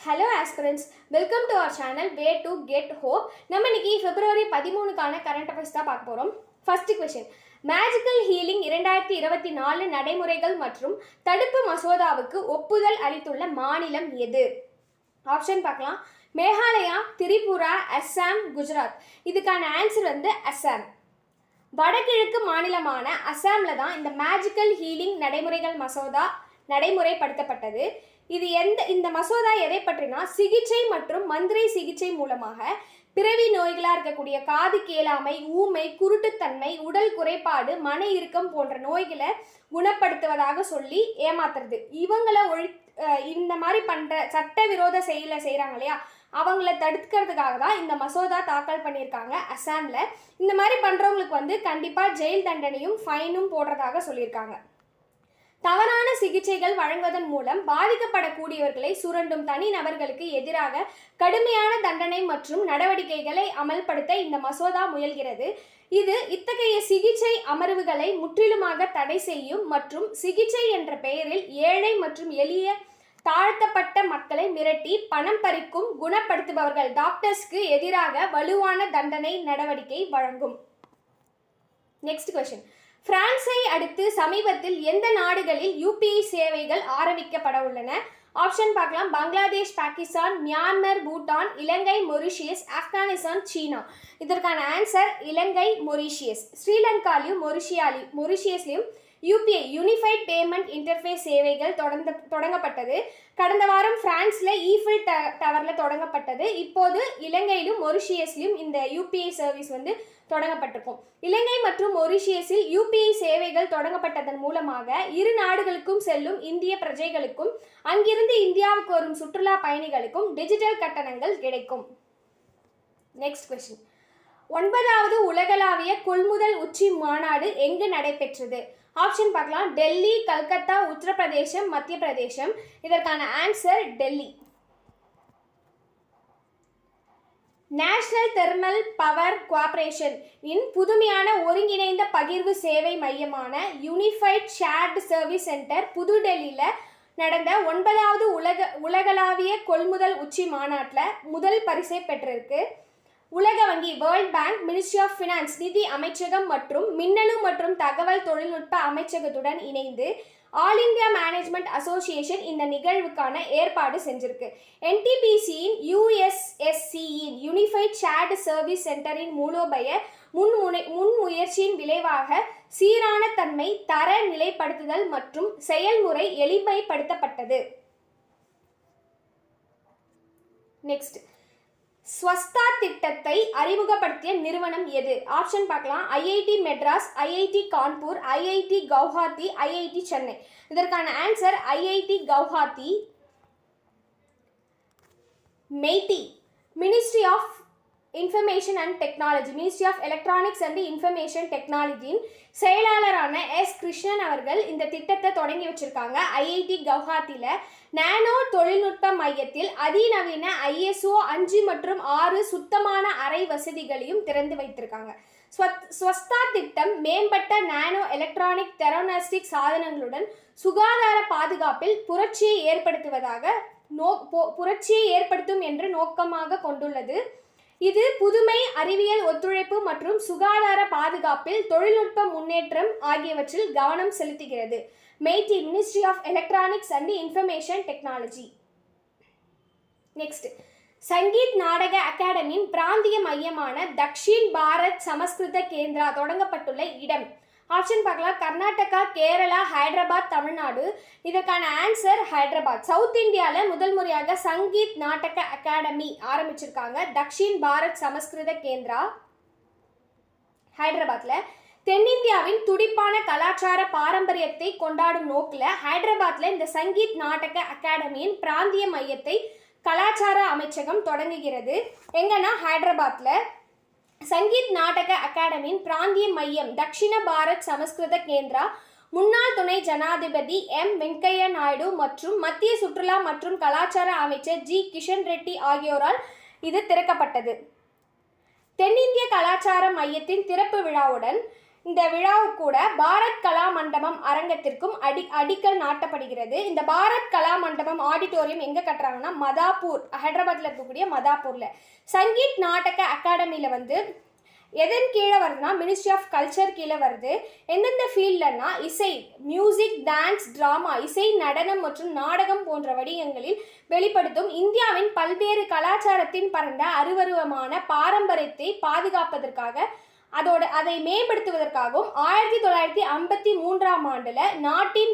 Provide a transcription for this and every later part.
Hello aspirants, welcome to our channel Way to Get Hope. நம்ம இன்னைக்கு February 13க்கான current affairs தான் பார்க்க போறோம். First question. Magical Healing 2024 நடைமுறைகள் மற்றும் தடுப்பு மசோதாவுக்கு ஒப்புதல் அளித்துள்ள மாநிலம் எது? ஆப்ஷன் பார்க்கலாம். மேகாலயா, திரிபுரா, அஸ்ஸாம், குஜராத். இதுக்கான ஆன்சர் அஸ்ஸாம். வடகிழக்கு மாநிலமான அஸ்ஸாம்ல தான் இந்த மேஜிக்கல் ஹீலிங் நடைமுறைகள் மசோதா நடைமுறைப்படுத்தப்பட்டது. இந்த மசோதா எதை பற்றினா சிகிச்சை மற்றும் மந்திரை சிகிச்சை மூலமாக பிறவி நோய்களாக இருக்கக்கூடிய காது கேளாமை, ஊமை, குருட்டுத்தன்மை, உடல் குறைபாடு, மன இறுக்கம் போன்ற நோய்களை குணப்படுத்துவதாக சொல்லி ஏமாத்துறது. இவங்களை இந்த மாதிரி பண்ணுற சட்டவிரோத செயலை செய்கிறாங்க இல்லையா, அவங்கள தடுக்கிறதுக்காக தான் இந்த மசோதா தாக்கல் பண்ணியிருக்காங்க அஸ்ஸாமில். இந்த மாதிரி பண்ணுறவங்களுக்கு கண்டிப்பாக ஜெயில் தண்டனையும் ஃபைனும் போடுறதாக சொல்லியிருக்காங்க. தவறான சிகிச்சைகள் வழங்குவதன் மூலம் பாதிக்கப்படக்கூடியவர்களை சுரண்டும் தனி நபர்களுக்கு எதிராக கடுமையான தண்டனை மற்றும் நடவடிக்கைகளை அமல்படுத்த இந்த மசோதா முயல்கிறது. இது இத்தகைய சிகிச்சை அமர்வுகளை முற்றிலுமாக தடை செய்யும் மற்றும் சிகிச்சை என்ற பெயரில் ஏழை மற்றும் எளிய தாழ்த்தப்பட்ட மக்களை மிரட்டி பணம் பறிக்கும் குணப்படுத்துபவர்கள் டாக்டர்ஸ்க்கு எதிராக வலுவான தண்டனை நடவடிக்கை வழங்கும். Next question. பிரான்ஸை அடுத்து சமீபத்தில் எந்த நாடுகளில் யூபிஐ சேவைகள் ஆரம்பிக்கப்பட உள்ளன? ஆப்ஷன் பார்க்கலாம். Bangladesh, Pakistan, Myanmar, Bhutan, Ilangai, Mauritius, Afghanistan, China. இதற்கான ஆன்சர் இலங்கை, மொரிஷியஸ். ஸ்ரீலங்காலையும் மொரிஷியஸ்லையும் யூபிஐ யூனிஃபைட் பேமெண்ட் இன்டர்ஃபேஸ் சேவைகள் தொடங்கப்பட்டது. கடந்த வாரம் பிரான்ஸில் ஈஃபில் டவரில் தொடங்கப்பட்டது. இப்போது இலங்கையிலும் மொரிஷியஸ்லையும் இந்த யூபிஐ சர்வீஸ் தொடங்கப்பட்டிருக்கும். இலங்கை மற்றும் மொரிஷியஸில் யூபிஐ சேவைகள் தொடங்கப்பட்டதன் மூலமாக இரு நாடுகளுக்கும் செல்லும் இந்திய பிரஜைகளுக்கும் அங்கிருந்து இந்தியாவுக்கு வரும் சுற்றுலா பயணிகளுக்கும் டிஜிட்டல் கட்டணங்கள் கிடைக்கும். Next question. 9வது உலகளாவிய கொள்முதல் உச்சி மாநாடு எங்கு நடைபெற்றது? ஆப்ஷன் பார்க்கலாம். டெல்லி, கல்கத்தா, உத்தரப்பிரதேசம், மத்திய பிரதேசம். இதற்கான answer Delhi. National thermal power cooperation இன் புதுமையான ஒருங்கிணைந்த பகிர்வு சேவை மையமான யூனிஃபைட் ஷேர்டு சர்வீஸ் சென்டர் புதுடெல்லியில் நடந்த 9வது உலகளாவிய கொள்முதல் உச்சி மாநாட்டில் முதல் பரிசை பெற்றிருக்கு. உலக வங்கி, world bank, ministry of finance நிதி அமைச்சகம் மற்றும் மின்னணு மற்றும் தகவல் தொழில்நுட்ப அமைச்சகத்துடன் இணைந்து ஆல் இந்தியா மேனேஜ்மெண்ட் அசோசியேஷன் இந்த நிகழ்வுக்கான ஏற்பாடு செஞ்சிருக்கு. என்டிபிசியின் யூஎஸ்எஸ்சியின் யூனிஃபைட் ஷேர்டு சர்வீஸ் சென்டரின் மூலோபய முன்முயற்சியின் விளைவாக சீரான தன்மை, தர நிலைப்படுத்துதல் மற்றும் செயல்முறை எளிமைப்படுத்தப்பட்டது. நெக்ஸ்ட். ஸ்வஸ்தா திட்டத்தை அறிமுகப்படுத்திய நிறுவனம் எது? ஆப்ஷன் பார்க்கலாம். IIT Madras, IIT Kanpur, IIT Guwahati, IIT Chennai. இதற்கான answer IIT Guwahati. MeitY ministry of information and technology, ministry of electronics and information டெக்னாலஜியின் செயலாளரான எஸ் கிருஷ்ணன் அவர்கள் இந்த திட்டத்தை தொடங்கி வச்சிருக்காங்க. ஐஐடி கவுஹாத்தியில் நானோ தொழில்நுட்ப மையத்தில் அதிநவீன ISO 5 மற்றும் 6 சுத்தமான அறை வசதிகளையும் திறந்து வைத்திருக்காங்க. ஸ்வஸ்தா திட்டம் மேம்பட்ட நானோ எலக்ட்ரானிக் தெரனோஸ்டிக் சாதனங்களுடன் சுகாதார பாதுகாப்பில் புரட்சியை ஏற்படுத்தும் என்று நோக்கமாக கொண்டுள்ளது. இது புதுமை, அறிவியல் ஒத்துழைப்பு மற்றும் சுகாதார பாதுகாப்பில் தொழில்நுட்ப முன்னேற்றம் ஆகியவற்றில் கவனம் செலுத்துகிறது. MeitY ministry of electronics and information technology. Next. Sangeet Natak அகாடமியின் பிராந்திய மையமான தக்ஷின் பாரத் சமஸ்கிருத கேந்திரா தொடங்கப்பட்டுள்ள இடம்? ஆப்ஷன் பார்க்கலாம். கர்நாடகா, கேரளா, ஹைதராபாத், தமிழ்நாடு. இதற்கான ஆன்சர் ஹைதராபாத். சவுத் இந்தியாவில் முதல் முறையாக சங்கீத் நாடக அகாடமி ஆரம்பிச்சிருக்காங்க. தக்ஷின் பாரத் சமஸ்கிருத கேந்திரா ஹைதராபாத்தில். தென்னிந்தியாவின் துடிப்பான கலாச்சார பாரம்பரியத்தை கொண்டாடும் நோக்கில் ஹைதராபாத்தில் இந்த சங்கீத் நாடக அகாடமியின் பிராந்திய மையத்தை கலாச்சார அமைச்சகம் தொடங்குகிறது. எங்கன்னா ஹைதராபாத்தில் சங்கீத் நாடக அகாடமியின் பிராந்திய மையம் தக்ஷிண பாரத் சமஸ்கிருத கேந்திரா முன்னாள் துணை ஜனாதிபதி வெங்கையா நாயுடு மற்றும் மத்திய சுற்றுலா மற்றும் கலாச்சார அமைச்சர் கிஷன் ரெட்டி ஆகியோரால் இது திறக்கப்பட்டது. தென்னிந்திய கலாச்சார மையத்தின் திறப்பு விழாவுடன் இந்த விழாவுக்கு கூட பாரத் கலா மண்டபம் அரங்கத்திற்கும் அடிக்கல் நாட்டப்படுகிறது. இந்த பாரத் கலா மண்டபம் ஆடிட்டோரியம் எங்கே கட்டுறாங்கன்னா மதாப்பூர், ஹைதராபாத்தில் இருக்கக்கூடிய மதாப்பூரில். சங்கீத் நாடக அகாடமியில் வந்து எதன் கீழே வருதுன்னா மினிஸ்ட்ரி ஆஃப் கல்ச்சர் கீழே வருது. எந்தெந்த ஃபீல்ட்லன்னா இசை, மியூசிக், டான்ஸ், டிராமா, இசை, நடனம் மற்றும் நாடகம் போன்ற வடிவங்களில் வெளிப்படுத்தும் இந்தியாவின் பல்வேறு கலாச்சாரத்தின் பரந்த அருவருவமான பாரம்பரியத்தை பாதுகாப்பதற்காக அதை மேம்படுத்துவதற்காகவும் 1953ஆம் ஆண்டில் நாட்டின்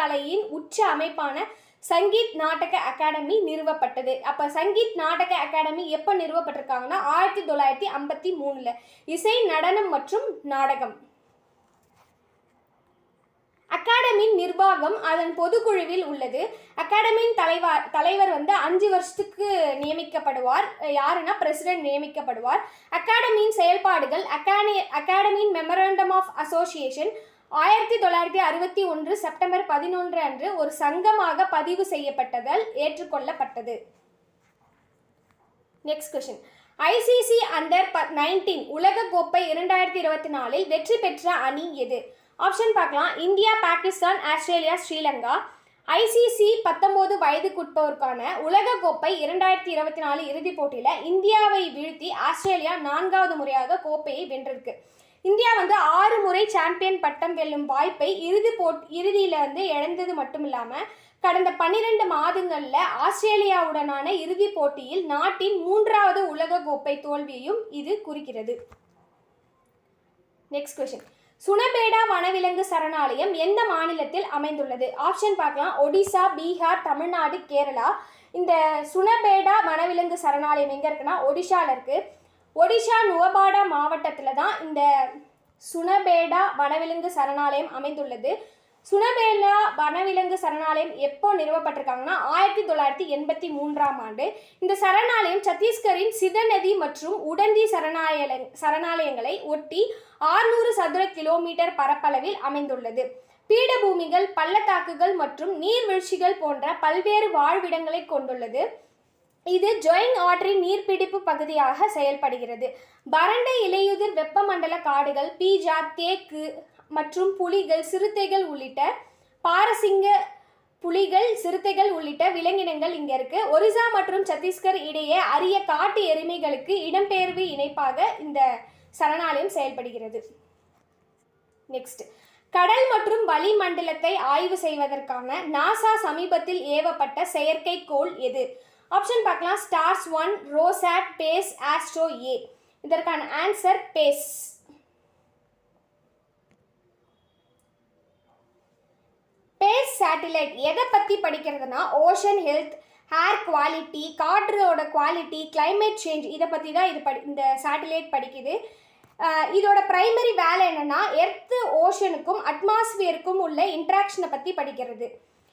கலையின் உச்ச அமைப்பான சங்கீத் நாடக அகாடமி நிறுவப்பட்டது. அப்போ சங்கீத் நாடக அகாடமி எப்போ நிறுவப்பட்டிருக்காங்கன்னா 1953. இசை, நடனம் மற்றும் நாடகம். அகாடமியின் நிர்வாகம் அதன் பொதுக்குழுவில் உள்ளது. அகாடமியின் தலைவர் வந்து 5 வருஷத்துக்கு நியமிக்கப்படுவார். யாருன்னா பிரசிடென்ட் நியமிக்கப்படுவார். அகாடமியின் செயல்பாடுகள் அகாடமியின் மெமரண்டம் ஆஃப் அசோசியேஷன் 1961 செப்டம்பர் 11 அன்று ஒரு சங்கமாக பதிவு செய்யப்பட்டதால் ஏற்றுக்கொள்ளப்பட்டது. Next question. ICC அண்டர் 19 உலக கோப்பை 2024 வெற்றி பெற்ற அணி எது? ஆப்ஷன் பார்க்கலாம். India, Pakistan, Australia, Sri Lanka. ICC 19 வயதுக்குட்போருக்கான உலக கோப்பை 2024 இறுதிப் போட்டியில் இந்தியாவை வீழ்த்தி ஆஸ்திரேலியா 4வது முறையாக கோப்பையை வென்றிருக்கு. இந்தியா வந்து 6 முறை சாம்பியன் பட்டம் வெல்லும் வாய்ப்பை இறுதியில் வந்து இழந்தது மட்டும் இல்லாமல் கடந்த 12 மாதங்களில் ஆஸ்திரேலியாவுடனான இறுதிப் போட்டியில் நாட்டின் 3வது உலக கோப்பை தோல்வியையும் இது குறிக்கிறது. Next question. சுனபேடா வனவிலங்கு சரணாலயம் எந்த மாநிலத்தில் அமைந்துள்ளது? ஆப்ஷன் பார்க்கலாம். ஒடிசா, பீகார், தமிழ்நாடு, கேரளா. இந்த சுனபேடா வனவிலங்கு சரணாலயம் எங்கே இருக்குன்னா ஒடிஷாவில் இருக்குது. ஒடிஷா நுவபாடா மாவட்டத்தில் தான் இந்த சுனபேடா வனவிலங்கு சரணாலயம் அமைந்துள்ளது. சுனபேடா வனவிலங்கு சரணாலயம் எப்போ நிறுவப்பட்டிருக்காங்கன்னா 1983ஆம் ஆண்டு. இந்த சரணாலயம் சத்தீஸ்கரின் சிதநதி மற்றும் உடந்தி சரணாலயங்களை ஒட்டி 600 சதுர கிலோமீட்டர் பரப்பளவில் அமைந்துள்ளது. பீடபூமிகள், பள்ளத்தாக்குகள் மற்றும் நீர்வீழ்ச்சிகள் போன்ற பல்வேறு வாழ்விடங்களை கொண்டுள்ளது. இது ஜொயிங் ஆற்றின் நீர்பிடிப்பு பகுதியாக செயல்படுகிறது. வறண்ட இலையுதிர் வெப்பமண்டல காடுகள், பீஜா, தேக்கு மற்றும் புலிகள், சிறுத்தைகள் உள்ளிட்ட சிறுத்தைகள் உள்ளிட்ட விலங்கினங்கள் இங்கே இருக்கு. ஒரிசா மற்றும் சத்தீஸ்கர் இடையே அரிய காட்டு எருமைகளுக்கு இடம்பெயர்வு இணைப்பாக இந்த சரணாலயம் செயல்படுகிறது. நெக்ஸ்ட். கடல் மற்றும் வளிமண்டலத்தை ஆய்வு செய்வதற்கான நாசா சமீபத்தில் ஏவப்பட்ட செயற்கைக்கோள் எது? ஆப்ஷன் பார்க்கலாம். Stars 1, ROSAT, PACE, astro A. இதற்கான ஆன்சர் பேஸ். பேஸ் சேட்டிலைட் எதை பற்றி படிக்கிறதுனா ஓஷன் ஹெல்த், ஏர் குவாலிட்டி, காற்றோட குவாலிட்டி, கிளைமேட் சேஞ்ச் இதை பற்றி தான் இந்த சேட்டிலைட் படிக்குது. இதோட பிரைமரி வேலை என்னென்னா எர்த்து ஓஷனுக்கும் அட்மாஸ்பியருக்கும் உள்ள இன்ட்ராக்ஷனை பற்றி படிக்கிறது.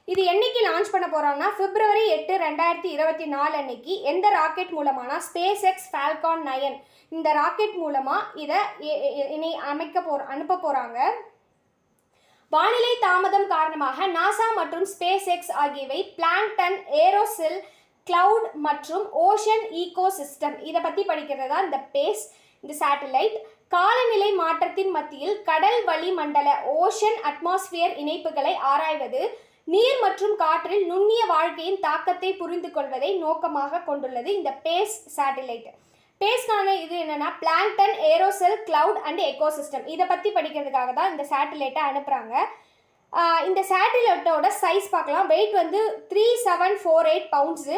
இது என்னைக்கு லான்ச் பண்ண போகிறாங்கன்னா February 8, 2024 அன்னைக்கு. எந்த ராக்கெட் மூலமானா SpaceX Falcon 9 இந்த ராக்கெட் மூலமாக இதை அனுப்ப போகிறாங்க. வானிலை தாமதம் காரணமாக நாசா மற்றும் SpaceX ஆகியவை பிளாங்டன், ஏரோசெல், கிளவுட் மற்றும் ஓஷன் ஈகோசிஸ்டம் இதை பற்றி படிக்கிறது தான் இந்த பேஸ். இந்த சேட்டலைட் காலநிலை மாற்றத்தின் மத்தியில் கடல் வளிமண்டல ஓஷன் அட்மாஸ்பியர் இணைப்புகளை ஆராய்வது, நீர் மற்றும் காற்றில் நுண்ணிய வாழ்க்கையின் தாக்கத்தை புரிந்து கொள்வதை நோக்கமாக கொண்டுள்ளது இந்த பேஸ் சேட்டலைட். பேஸ்க்கான இது என்னன்னா பிளாங்டன், ஏரோசெல், கிளவுட் அண்ட் எக்கோசிஸ்டம் இதை பற்றி படிக்கிறதுக்காக தான் இந்த சேட்டலைட்டை அனுப்புகிறாங்க. இந்த சேட்டலைட்டோட சைஸ் பார்க்கலாம். வெயிட் வந்து 3748 பவுண்ட்ஸு,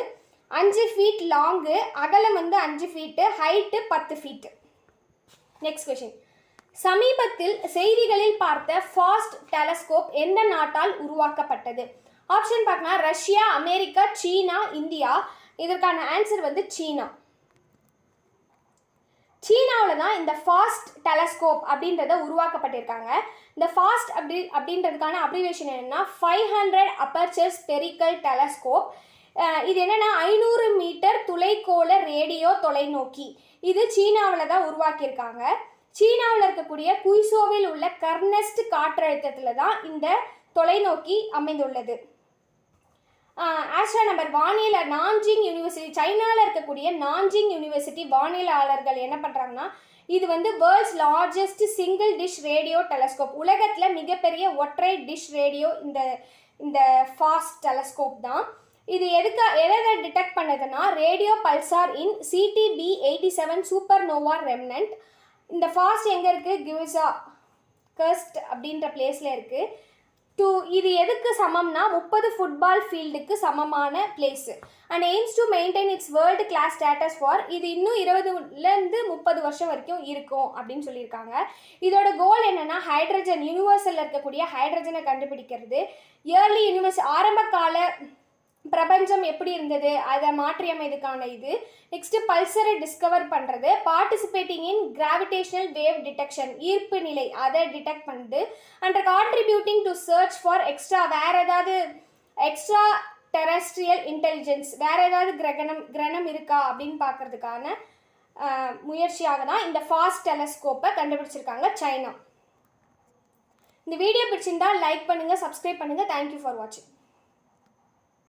5 ஃபீட் லாங்கு, அகலம் வந்து 5 feet, height 10 feet. Next question. சமீபத்தில் செய்திகளில் பார்த்த ஃபாஸ்ட் டெலஸ்கோப் எந்த நாட்டால் உருவாக்கப்பட்டது? ஆப்ஷன் பார்க்கலாம். ரஷ்யா, அமெரிக்கா, சீனா, இந்தியா. இதற்கான ஆன்சர் வந்து சீனா. சீனாவில் தான் இந்த ஃபாஸ்ட் டெலஸ்கோப் அப்படின்றத உருவாக்கப்பட்டிருக்காங்க. இந்த ஃபாஸ்ட் அப்படின்றதுக்கான அப்ரிவேஷன் என்னென்னா 500 அப்பர்ச்சர் ஸ்பெரிக்கல் டெலஸ்கோப். இது என்னென்னா 500 மீட்டர் துளைக்கோள ரேடியோ தொலைநோக்கி. இது சீனாவில் தான் உருவாக்கியிருக்காங்க. சீனாவில் இருக்கக்கூடிய குய்சோவில் உள்ள கர்னெஸ்ட் காற்றழுத்தத்தில் தான் இந்த தொலைநோக்கி அமைந்துள்ளது. ஆஸ்ட்ரோனமர் நான்ஜிங் யூனிவர்சிட்டி, சைனாவில் இருக்கக்கூடிய நான்ஜிங் யூனிவர்சிட்டி வானியலாளர்கள் என்ன பண்ணுறாங்கன்னா இது வந்து world's largest single dish radio telescope. உலகத்தில் மிகப்பெரிய ஒற்றை டிஷ் ரேடியோ இந்த ஃபாஸ்ட் டெலஸ்கோப் தான். இது எதை டிடெக்ட் பண்ணுதுன்னா ரேடியோ பல்சார் இன் சிடிபி 87 சூப்பர் நோவா ரெம்னன்ட். இந்த ஃபாஸ்ட் எங்கே இருக்குது? கியூசா கர்ஸ்ட் அப்படின்ற பிளேஸில் இருக்குது. இது எதுக்கு சமம்னா 30 ஃபுட்பால் ஃபீல்டுக்கு சமமான place. And aims to maintain its world class status for, இது இன்னும் 20லேருந்து 30 வருஷம் வரைக்கும் இருக்கும் அப்படின்னு சொல்லியிருக்காங்க. இதோட கோல் என்னென்னா ஹைட்ரஜன், யூனிவர்சலில் இருக்கக்கூடிய ஹைட்ரஜனை கண்டுபிடிக்கிறது. இயர்லி ஆரம்ப கால பிரபஞ்சம் எப்படி இருந்தது அதை மாற்றியமைதுக்கான இது. நெக்ஸ்ட்டு பல்சரை டிஸ்கவர் பண்ணுறது. Participating in gravitational wave detection, ஈர்ப்பு நிலை அதை டிடெக்ட் பண்ணுது. And contributing to search for வேறு ஏதாவது எக்ஸ்ட்ரா டெரஸ்ட்ரியல் இன்டெலிஜென்ஸ், வேறு ஏதாவது கிரகணம் இருக்கா அப்படின்னு பார்க்கறதுக்கான முயற்சியாக தான் இந்த ஃபாஸ்ட் டெலஸ்கோப்பை கண்டுபிடிச்சிருக்காங்க சைனா. இந்த வீடியோ பிடிச்சிருந்தால் லைக் பண்ணுங்கள், சப்ஸ்கிரைப் பண்ணுங்கள். தேங்க்யூ ஃபார் வாட்சிங்.